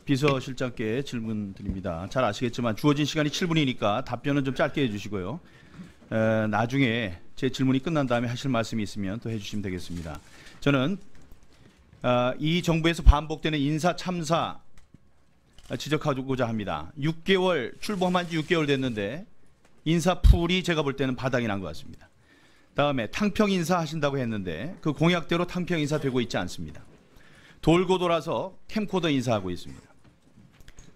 비서실장께 질문 드립니다. 잘 아시겠지만 주어진 시간이 7분이니까 답변은 좀 짧게 해주시고요. 나중에 제 질문이 끝난 다음에 하실 말씀이 있으면 또 해주시면 되겠습니다. 저는 이 정부에서 반복되는 인사 참사 지적하고자 합니다. 6개월 출범한 지 6개월 됐는데 인사풀이 제가 볼 때는 바닥이 난 것 같습니다. 다음에 탕평 인사 하신다고 했는데 그 공약대로 탕평 인사 되고 있지 않습니다. 돌고 돌아서 캠코더 인사하고 있습니다.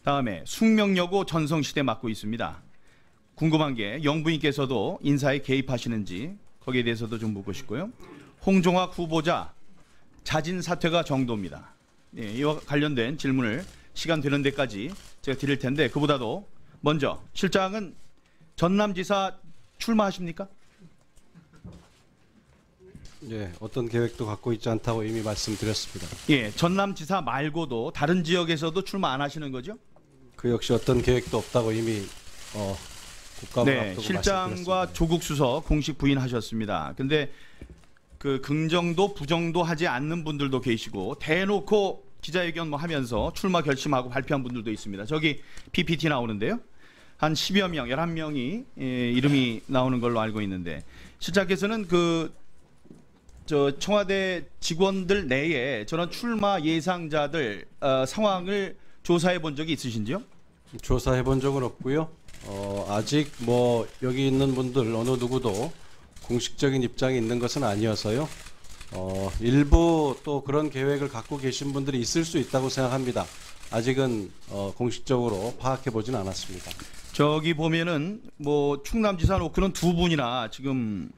다음에 숙명여고 전성시대 맡고 있습니다. 궁금한 게 영부인께서도 인사에 개입하시는지 거기에 대해서도 좀 묻고 싶고요. 홍종학 후보자 자진 사퇴가 정도입니다. 예, 이와 관련된 질문을 시간 되는 데까지 제가 드릴 텐데 그보다도 먼저 실장은 전남지사 출마하십니까? 예, 어떤 계획도 갖고 있지 않다고 이미 말씀드렸습니다. 예, 전남지사 말고도 다른 지역에서도 출마 안 하시는 거죠? 그 역시 어떤 계획도 없다고 이미 국감을 네, 앞두고 실장과 말씀드렸습니다. 조국 수석 공식 부인하셨습니다. 근데 그 긍정도 부정도 하지 않는 분들도 계시고 대놓고 기자회견 뭐 하면서 출마 결심하고 발표한 분들도 있습니다. 저기 PPT 나오는데요. 한 10여 명, 11명이 이름이 나오는 걸로 알고 있는데 실장께서는 저 청와대 직원들 내에 저런 출마 예상자들 상황을 조사해 본 적이 있으신지요? 조사해 본 적은 없고요. 아직 뭐 여기 있는 분들 어느 누구도 공식적인 입장이 있는 것은 아니어서요. 일부 또 그런 계획을 갖고 계신 분들이 있을 수 있다고 생각합니다. 아직은 공식적으로 파악해 보진 않았습니다. 저기 보면은 뭐 충남지사 놓고는 두 분이나 지금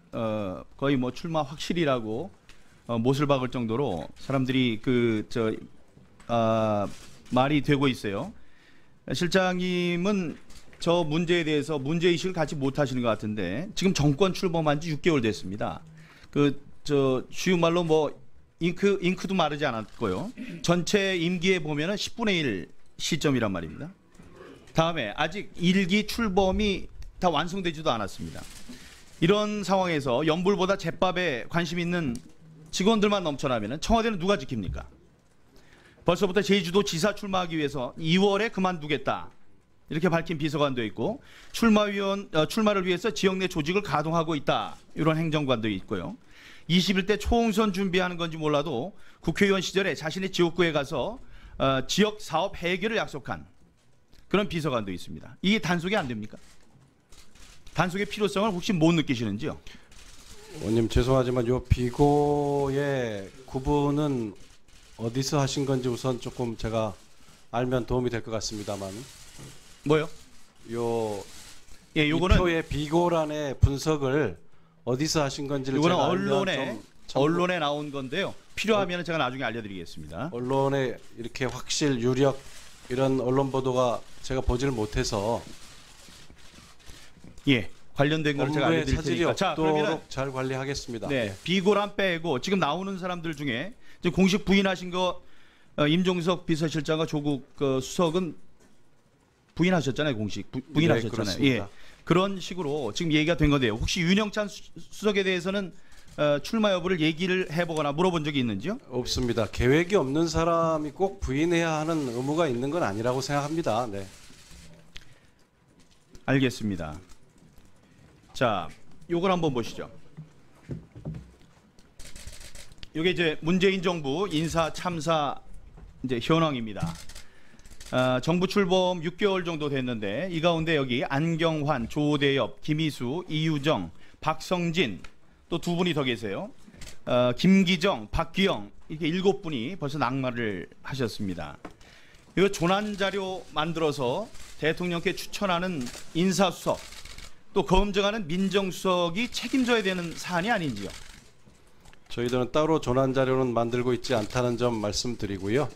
거의 뭐 출마 확실이라고 못을 박을 정도로 사람들이 말이 되고 있어요. 실장님은 저 문제에 대해서 문제의식을 갖지 못하시는 것 같은데 지금 정권 출범한 지 6개월 됐습니다. 쉬운 말로 뭐 잉크도 마르지 않았고요. 전체 임기에 보면은 10분의 1 시점이란 말입니다. 다음에 아직 1기 출범이 다 완성되지도 않았습니다. 이런 상황에서 연불보다 잿밥에 관심 있는 직원들만 넘쳐나면 청와대는 누가 지킵니까? 벌써부터 제주도 지사 출마하기 위해서 2월에 그만두겠다 이렇게 밝힌 비서관도 있고 출마를 위해서 지역 내 조직을 가동하고 있다 이런 행정관도 있고요. 21대 초홍선 준비하는 건지 몰라도 국회의원 시절에 자신의 지역구에 가서 지역 사업 해결을 약속한 그런 비서관도 있습니다. 이게 단속이 안 됩니까? 단속의 필요성을 혹시 못 느끼시는지요? 의원님 죄송하지만 요 비고의 구분은 어디서 하신 건지 우선 조금 제가 알면 도움이 될 것 같습니다만. 뭐요? 요거는 표의 비고란의 분석을 어디서 하신 건지를 요거는 제가 알면 언론에 나온 건데요. 필요하면 제가 나중에 알려드리겠습니다. 언론에 이렇게 확실 유력 이런 언론 보도가 제가 보지를 못해서 관련된 걸 제가 알려드릴 테니까. 자, 그러면 잘 관리하겠습니다. 네, 비고란 빼고 지금 나오는 사람들 중에 지금 공식 부인하신 거 임종석 비서실장과 조국 수석은 부인하셨잖아요. 공식 부인하셨잖아요. 네, 그런 식으로 지금 얘기가 된 건데요. 혹시 윤영찬 수석에 대해서는 출마 여부를 얘기를 해보거나 물어본 적이 있는지요? 없습니다. 계획이 없는 사람이 꼭 부인해야 하는 의무가 있는 건 아니라고 생각합니다. 네. 알겠습니다. 자, 요걸 한번 보시죠. 이게 이제 문재인 정부 인사 참사 이제 현황입니다. 정부 출범 6개월 정도 됐는데 이 가운데 여기 안경환, 조대엽, 김희수, 이유정, 박성진 또 두 분이 더 계세요. 김기정, 박규영 이렇게 7분이 벌써 낙마를 하셨습니다. 이거 조난 자료 만들어서 대통령께 추천하는 인사수석 또 검증하는 민정수석이 책임져야 되는 사안이 아닌지요? 저희들은 따로 조난 자료는 만들고 있지 않다는 점 말씀드리고요.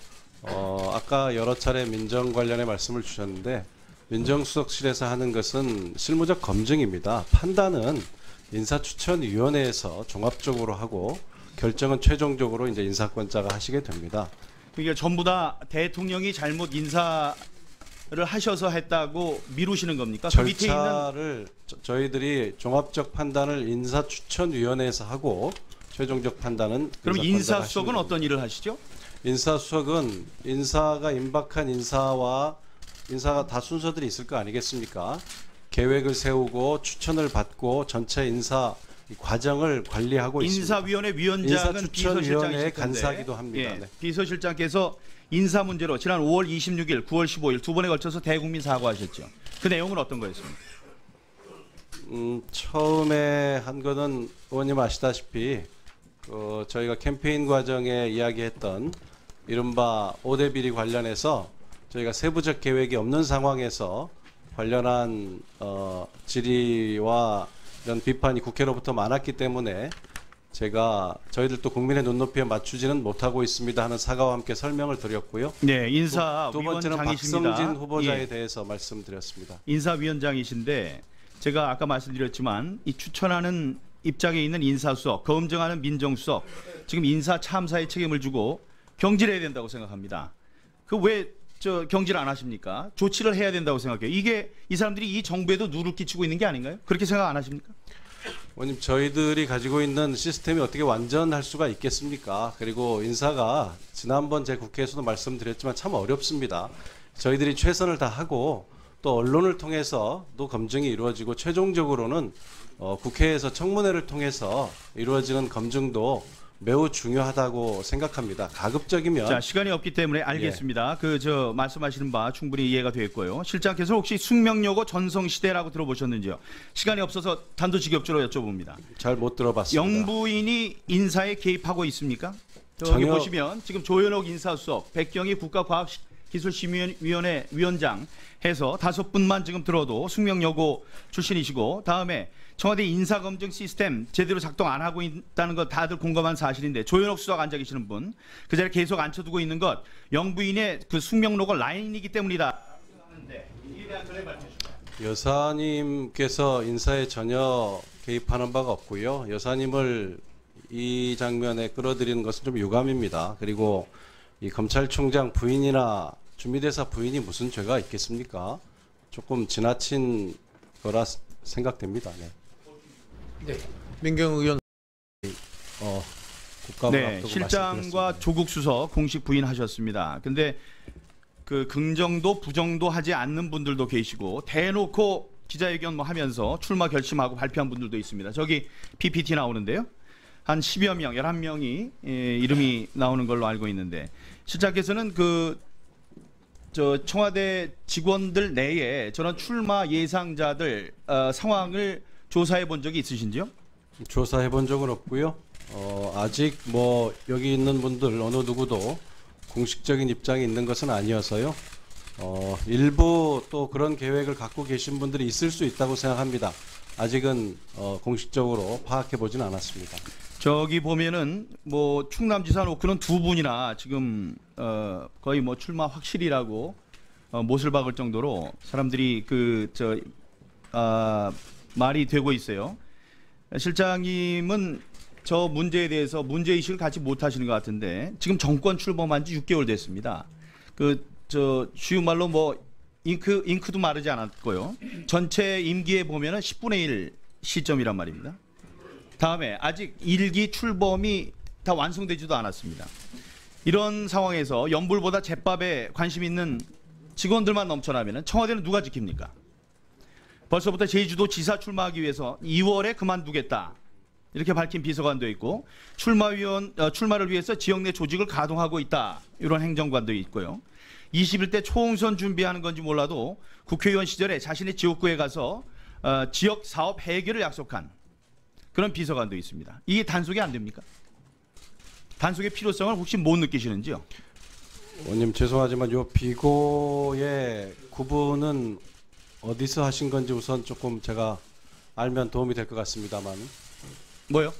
아까 여러 차례 민정 관련의 말씀을 주셨는데 민정수석실에서 하는 것은 실무적 검증입니다. 판단은 인사추천위원회에서 종합적으로 하고 결정은 최종적으로 이제 인사권자가 하시게 됩니다. 그러니까 전부 다 대통령이 잘못 인사를 하셔서 했다고 미루시는 겁니까? 절차를 저희들이 종합적 판단을 인사추천위원회에서 하고 최종적 판단은 그럼 인사수석은 어떤 일을 하시죠? 인사수석은 인사가 임박한 인사가 다 순서들이 있을 거 아니겠습니까? 계획을 세우고 추천을 받고 전체 인사 과정을 관리하고 있습니다. 인사위원회 위원장은 인사추천위원회의 비서실장이실 텐데, 간사기도 합니다. 예, 네. 비서실장께서 인사 문제로 지난 5월 26일, 9월 15일 두 번에 걸쳐서 대국민 사과하셨죠. 그 내용은 어떤 거였습니까? 처음에 한 거는 의원님 아시다시피 저희가 캠페인 과정에 이야기했던 이른바 5대 비리 관련해서 저희가 세부적 계획이 없는 상황에서 관련한 질의와 이런 비판이 국회로부터 많았기 때문에 제가 저희들도 국민의 눈높이에 맞추지는 못하고 있습니다 하는 사과와 함께 설명을 드렸고요. 네, 두 번째는 인사위원장이십니다. 박성진 후보자에 예, 대해서 말씀드렸습니다. 인사위원장이신데 제가 아까 말씀드렸지만 이 추천하는 입장에 있는 인사수석, 검증하는 민정수석, 지금 인사 참사에 책임을 주고 경질해야 된다고 생각합니다. 그 왜 경질 안 하십니까? 조치를 해야 된다고 생각해요. 이게 이 사람들이 이 정부에도 누를 끼치고 있는 게 아닌가요? 그렇게 생각 안 하십니까? 의원님, 저희들이 가지고 있는 시스템이 어떻게 완전할 수가 있겠습니까? 그리고 인사가 지난번 제 국회에서도 말씀드렸지만 참 어렵습니다. 저희들이 최선을 다하고 또 언론을 통해서도 검증이 이루어지고 최종적으로는 국회에서 청문회를 통해서 이루어지는 검증도 매우 중요하다고 생각합니다. 가급적이면 자, 시간이 없기 때문에 알겠습니다. 말씀하시는 바 충분히 이해가 되었고요. 실장께서 혹시 숙명여고 전성시대라고 들어보셨는지요? 시간이 없어서 단도직입적으로 여쭤봅니다. 잘 못 들어봤습니다. 영부인이 인사에 개입하고 있습니까? 여기 전혀... 보시면 지금 조현옥 인사수석, 백경희 국가과학기술심의위원회 위원장 해서 5분만 지금 들어도 숙명여고 출신이시고, 다음에 청와대 인사검증 시스템 제대로 작동 안 하고 있다는 것 다들 공감한 사실인데, 조현옥 수석 앉아 계시는 분 그 자리에 계속 앉혀두고 있는 것 영부인의 그 숙명로고 라인이기 때문이다 하는데, 이에 대한 전례 밝혀주시죠. 여사님께서 인사에 전혀 개입하는 바가 없고요. 여사님을 이 장면에 끌어들이는 것은 좀 유감입니다. 그리고 이 검찰총장 부인이나 주미대사 부인이 무슨 죄가 있겠습니까? 조금 지나친 거라 생각됩니다. 네. 네, 민경 의원. 국감을 네, 앞두고 실장과 말씀드렸습니다. 조국 수석 공식 부인하셨습니다. 근데 그 긍정도 부정도 하지 않는 분들도 계시고, 대놓고 기자회견 뭐 하면서 출마 결심하고 발표한 분들도 있습니다. 저기 PPT 나오는데요. 한 10여 명, 11명이 이름이 나오는 걸로 알고 있는데, 실장께서는 청와대 직원들 내에 저런 출마 예상자들 상황을 조사해 본 적이 있으신지요? 조사해 본 적은 없고요. 아직 뭐 여기 있는 분들 어느 누구도 공식적인 입장이 있는 것은 아니어서요. 일부 또 그런 계획을 갖고 계신 분들이 있을 수 있다고 생각합니다. 아직은 공식적으로 파악해 보진 않았습니다. 저기 보면은 뭐 충남지사 놓고는 두 분이나 지금 거의 뭐 출마 확실이라고 못을 박을 정도로 사람들이 말이 되고 있어요. 실장님은 저 문제에 대해서 문제의식을 갖지 못하시는 것 같은데, 지금 정권 출범한 지 6개월 됐습니다. 쉬운 말로 뭐 잉크도 마르지 않았고요. 전체 임기에 보면은 10분의 1 시점이란 말입니다. 다음에 아직 1기 출범이 다 완성되지도 않았습니다. 이런 상황에서 연불보다 잿밥에 관심 있는 직원들만 넘쳐나면 청와대는 누가 지킵니까? 벌써부터 제주도 지사 출마하기 위해서 2월에 그만두겠다 이렇게 밝힌 비서관도 있고, 출마를 위해서 지역 내 조직을 가동하고 있다 이런 행정관도 있고요. 21대 총선 준비하는 건지 몰라도 국회의원 시절에 자신의 지역구에 가서 지역 사업 해결을 약속한 그런 비서관도 있습니다. 이게 단속이 안 됩니까? 단속의 필요성을 혹시 못 느끼시는지요? 의원님, 죄송하지만 요 비고의 구분은 어디서 하신 건지 우선 조금 제가 알면 도움이 될 것 같습니다만. 뭐요?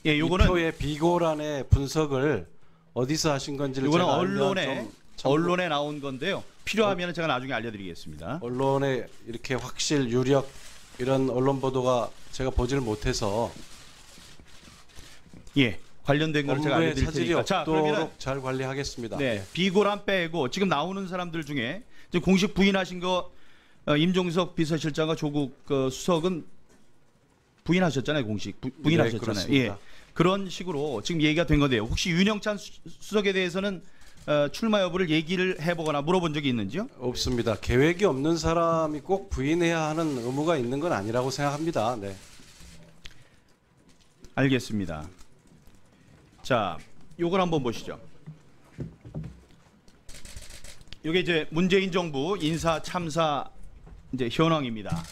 요거는 표의 비고란의 분석을 어디서 하신 건지를 요거는 제가 알면 언론에 나온 건데요. 필요하면 제가 나중에 알려드리겠습니다. 언론에 이렇게 확실 유력 이런 언론 보도가 제가 보지를 못해서 관련된 거를 제가 업무에 알려드릴 차질이 테니까. 자, 그러면 없도록 잘 관리하겠습니다. 네, 비고란 빼고 지금 나오는 사람들 중에 지금 공식 부인하신 거 임종석 비서실장과 조국 수석은 부인하셨잖아요. 공식 부인하셨잖아요. 그렇습니다. 그런 식으로 지금 얘기가 된 건데요. 혹시 윤영찬 수석에 대해서는 출마 여부를 얘기를 해보거나 물어본 적이 있는지요? 없습니다. 계획이 없는 사람이 꼭 부인해야 하는 의무가 있는 건 아니라고 생각합니다. 네. 알겠습니다. 자, 요걸 한번 보시죠. 이게 이제 문재인 정부 인사 참사 이제 현황입니다.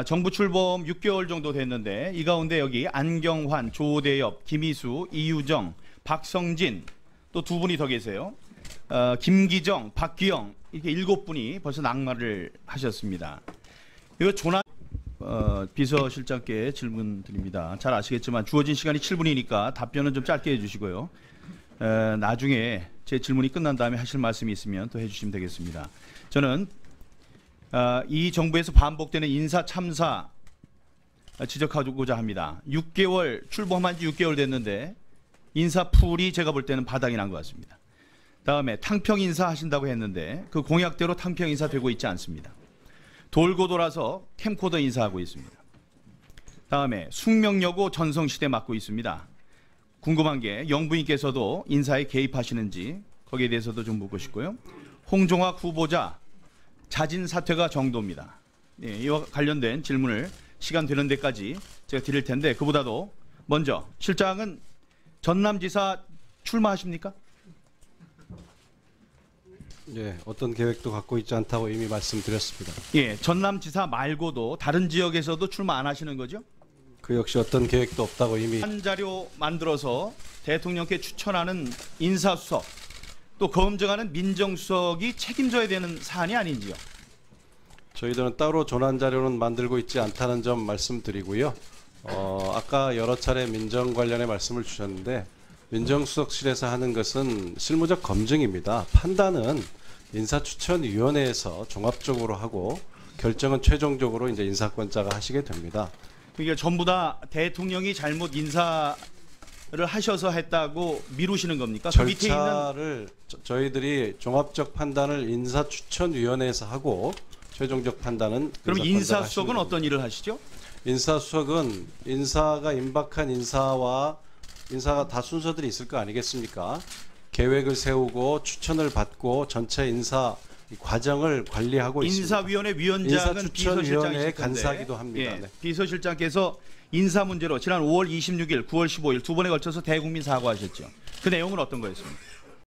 정부 출범 6개월 정도 됐는데 이 가운데 여기 안경환, 조대엽, 김희수, 이유정, 박성진 또 두 분이 더 계세요. 김기정, 박규영 이렇게 7분이 벌써 낙마를 하셨습니다. 이거 조난 비서실장께 질문 드립니다. 잘 아시겠지만 주어진 시간이 7분이니까 답변은 좀 짧게 해주시고요. 나중에 제 질문이 끝난 다음에 하실 말씀이 있으면 또 해주시면 되겠습니다. 저는 이 정부에서 반복되는 인사 참사 지적하고자 합니다. 6개월 출범한 지 6개월 됐는데 인사 풀이 제가 볼 때는 바닥이 난 것 같습니다. 다음에 탕평 인사 하신다고 했는데 그 공약대로 탕평 인사 되고 있지 않습니다. 돌고 돌아서 캠코더 인사하고 있습니다. 다음에 숙명여고 전성시대 맡고 있습니다. 궁금한 게 영부인께서도 인사에 개입하시는지 거기에 대해서도 좀 묻고 싶고요. 홍종학 후보자 자진 사퇴가 정도입니다. 예, 이와 관련된 질문을 시간 되는 데까지 제가 드릴 텐데 그보다도 먼저 실장은 전남지사 출마하십니까? 예, 어떤 계획도 갖고 있지 않다고 이미 말씀드렸습니다. 예, 전남지사 말고도 다른 지역에서도 출마 안 하시는 거죠? 그 역시 어떤 계획도 없다고 이미 한 자료 만들어서 대통령께 추천하는 인사수석 또 검증하는 민정수석이 책임져야 되는 사안이 아닌지요? 저희들은 따로 전환 자료는 만들고 있지 않다는 점 말씀드리고요. 아까 여러 차례 민정 관련해 말씀을 주셨는데 민정수석실에서 하는 것은 실무적 검증입니다. 판단은 인사추천위원회에서 종합적으로 하고 결정은 최종적으로 이제 인사권자가 하시게 됩니다. 그러니까 전부 다 대통령이 잘못 인사를 하셔서 했다고 미루시는 겁니까? 그 밑에 있는 절차를 저희들이 종합적 판단을 인사추천위원회에서 하고 최종적 판단은 그럼 인사권자가 인사수석은 하시는 어떤 일을 하시죠? 인사수석은 인사가 임박한 인사와 인사가 다 순서들이 있을 거 아니겠습니까? 계획을 세우고 추천을 받고 전체 인사 과정을 관리하고 있습니다. 인사위원회 위원장은 인사추천위원회의 비서실장이실 텐데 간사기도 합니다. 예, 네. 비서실장께서 인사 문제로 지난 5월 26일, 9월 15일 두 번에 걸쳐서 대국민 사과하셨죠. 그 내용은 어떤 거였습니까?